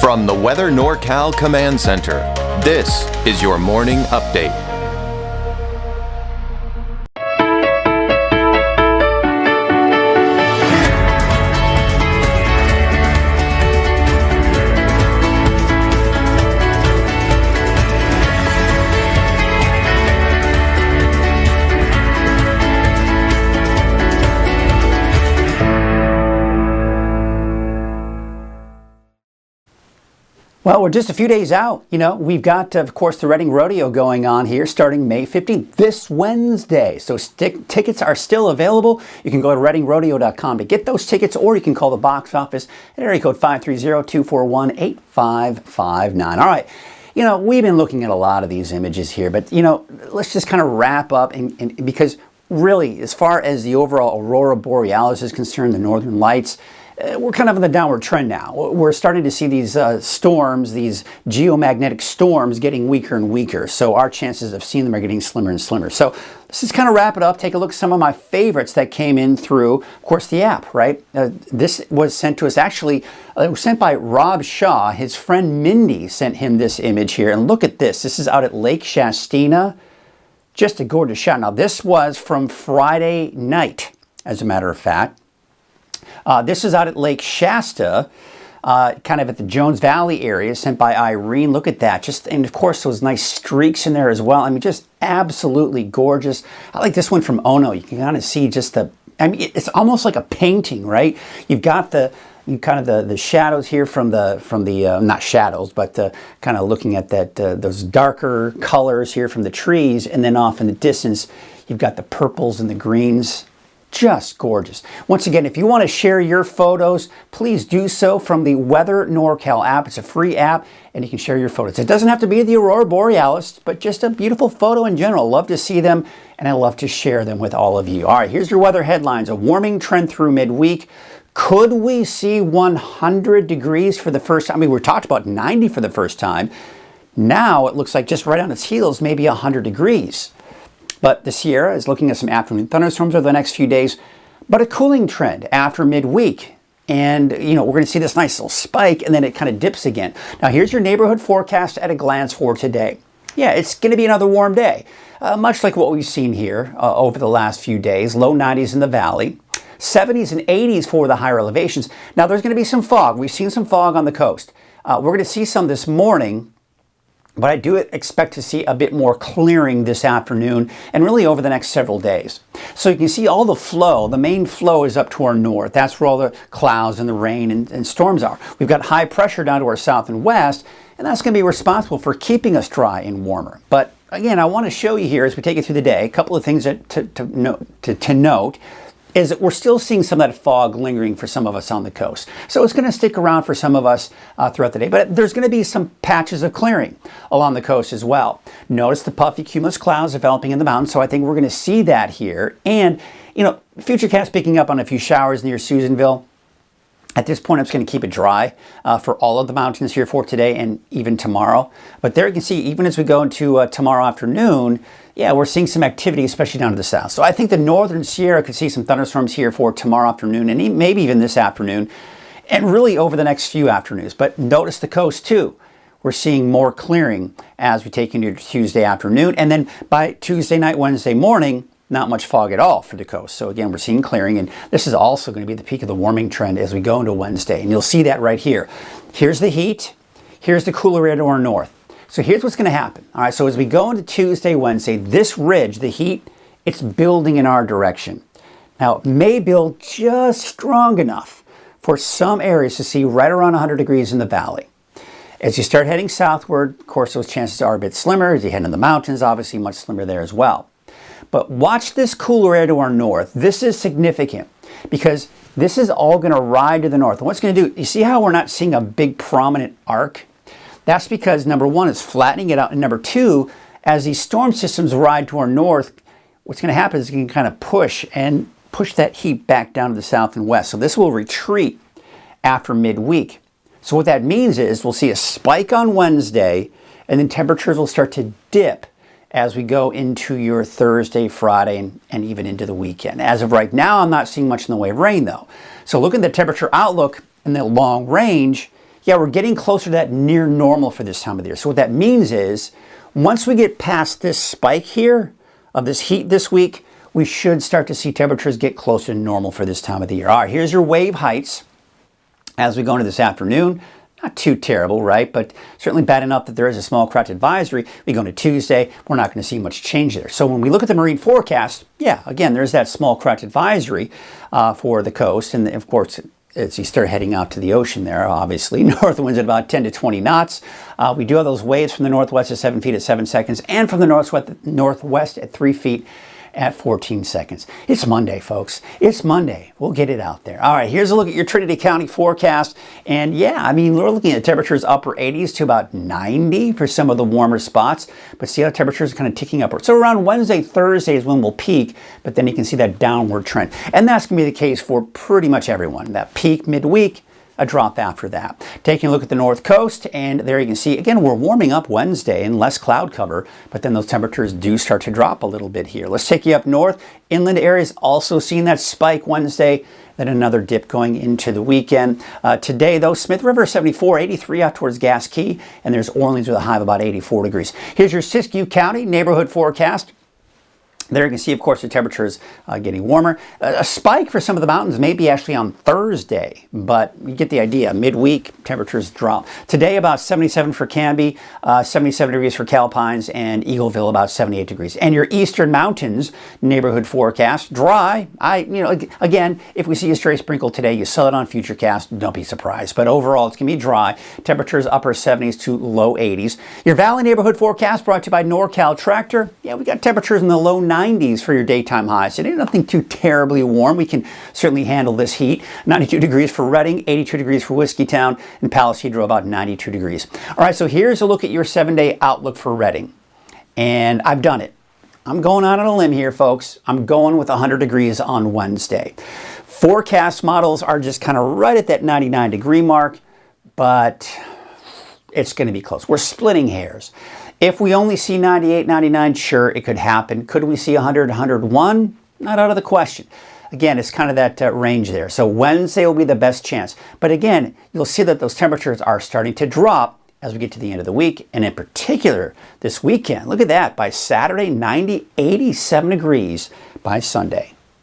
From the Weather NorCal Command Center, this is your morning update. Well, we're just a few days out. We've got, of course, the Reading Rodeo going on here starting May 15th, this Wednesday. So tickets are still available. You can go to readingrodeo.com to get those tickets, or you can call the box office at area code 530-241-8559. All right. We've been looking at a lot of these images here, but, let's just kind of wrap up and because really, as far as the overall aurora borealis is concerned, the northern lights, we're kind of in the downward trend now. We're starting to see these storms, these geomagnetic storms getting weaker and weaker. So our chances of seeing them are getting slimmer and slimmer. So let's just kind of wrap it up. Take a look at some of my favorites that came in through, of course, the app, right? This was sent to us. Actually, it was sent by Rob Shaw. His friend Mindy sent him this image here. And look at this. This is out at Lake Shastina. Just a gorgeous shot. Now, this was from Friday night, as a matter of fact. This is out at Lake Shasta, kind of at the Jones Valley area, sent by Irene. Look at that. And of course, those nice streaks in there as well. I mean, just absolutely gorgeous. I like this one from Ono. You can kind of see just it's almost like a painting, right? You've got the shadows here from the not shadows, but kind of looking at those darker colors here from the trees, and then off in the distance, you've got the purples and the greens. Just gorgeous. Once again, if you want to share your photos, please do so from the Weather NorCal app. It's a free app, and you can share your photos. It doesn't have to be the aurora borealis, but just a beautiful photo in general. Love to see them, and I love to share them with all of you. All right, here's your weather headlines. A warming trend through midweek. Could we see 100 degrees for the first time? I mean, we talked about 90 for the first time. Now it looks like just right on its heels, maybe 100 degrees. But the Sierra is looking at some afternoon thunderstorms over the next few days, but a cooling trend after midweek. And, we're going to see this nice little spike, and then it kind of dips again. Now, here's your neighborhood forecast at a glance for today. Yeah, it's going to be another warm day, much like what we've seen here over the last few days. Low 90s in the valley, 70s and 80s for the higher elevations. Now, there's going to be some fog. We've seen some fog on the coast. We're going to see some this morning. But I do expect to see a bit more clearing this afternoon and really over the next several days. So you can see all the flow. The main flow is up to our north. That's where all the clouds and the rain and storms are. We've got high pressure down to our south and west, and that's going to be responsible for keeping us dry and warmer. But again, I want to show you here as we take it through the day, a couple of things to note is that we're still seeing some of that fog lingering for some of us on the coast. So it's going to stick around for some of us throughout the day, but there's going to be some patches of clearing along the coast as well. Notice the puffy cumulus clouds developing in the mountains, so I think we're going to see that here. And, Futurecast picking up on a few showers near Susanville. At this point, I'm just going to keep it dry for all of the mountains here for today and even tomorrow. But there you can see, even as we go into tomorrow afternoon, yeah, we're seeing some activity, especially down to the south. So I think the northern Sierra could see some thunderstorms here for tomorrow afternoon and maybe even this afternoon and really over the next few afternoons. But notice the coast too. We're seeing more clearing as we take into Tuesday afternoon. And then by Tuesday night, Wednesday morning, not much fog at all for the coast. So again, we're seeing clearing, and this is also going to be the peak of the warming trend as we go into Wednesday. And you'll see that right here. Here's the heat. Here's the cooler air to our north. So here's what's going to happen. All right, so as we go into Tuesday, Wednesday, this ridge, the heat, it's building in our direction. Now, it may build just strong enough for some areas to see right around 100 degrees in the valley. As you start heading southward, of course, those chances are a bit slimmer. As you head into the mountains, obviously much slimmer there as well. But watch this cooler air to our north. This is significant because this is all going to ride to the north. And what's going to do, you see how we're not seeing a big prominent arc? That's because number one, it's flattening it out. And number two, as these storm systems ride to our north, what's going to happen is you can kind of push that heat back down to the south and west. So this will retreat after midweek. So what that means is we'll see a spike on Wednesday, and then temperatures will start to dip as we go into your Thursday, Friday, and even into the weekend. As of right now, I'm not seeing much in the way of rain, though. So look at the temperature outlook in the long range. yeah, we're getting closer to that near normal for this time of the year. So what that means is, once we get past this spike here of this heat this week, we should start to see temperatures get closer to normal for this time of the year. All right, here's your wave heights as we go into this afternoon. Not too terrible, right? But certainly bad enough that there is a small craft advisory. We go into Tuesday, we're not going to see much change there. So when we look at the marine forecast, yeah, again, there's that small craft advisory for the coast. And of course, as you start heading out to the ocean there, obviously, north winds at about 10 to 20 knots. We do have those waves from the northwest at 7 feet at 7 seconds and from the northwest at 3 feet at 14 seconds. It's Monday, folks. It's Monday. We'll get it out there. All right, here's a look at your Trinity County forecast. And yeah, I mean, we're looking at temperatures upper 80s to about 90 for some of the warmer spots. But see how temperatures are kind of ticking upward. So around Wednesday, Thursday is when we'll peak, but then you can see that downward trend. And that's going to be the case for pretty much everyone. That peak midweek, a drop after that. Taking a look at the north coast, and there you can see, again, we're warming up Wednesday and less cloud cover, but then those temperatures do start to drop a little bit here. Let's take you up north. Inland areas also seeing that spike Wednesday, then another dip going into the weekend. Today, though, Smith River 74, 83 out towards Gas Key, and there's Orleans with a high of about 84 degrees. Here's your Siskiyou County neighborhood forecast. There you can see, of course, the temperatures getting warmer. A spike for some of the mountains may be actually on Thursday, but you get the idea. Midweek, temperatures drop. Today, about 77 for Canby, 77 degrees for Calpines, and Eagleville, about 78 degrees. And your eastern mountains neighborhood forecast, dry. Again, if we see a stray sprinkle today, you saw it on Futurecast, don't be surprised. But overall, it's going to be dry. Temperatures upper 70s to low 80s. Your valley neighborhood forecast brought to you by NorCal Tractor. Yeah, we got temperatures in the low 90s for your daytime highs. It ain't nothing too terribly warm. We can certainly handle this heat. 92 degrees for Redding, 82 degrees for Whiskeytown, and Palisadro about 92 degrees. All right, so here's a look at your 7-day outlook for Redding. And I've done it. I'm going out on a limb here, folks. I'm going with 100 degrees on Wednesday. Forecast models are just kind of right at that 99 degree mark, but it's going to be close. We're splitting hairs. If we only see 98, 99, sure, it could happen. Could we see 100, 101? Not out of the question. Again, it's kind of that range there. So Wednesday will be the best chance. But again, you'll see that those temperatures are starting to drop as we get to the end of the week. And in particular, this weekend, look at that. By Saturday, 90, 87 degrees by Sunday.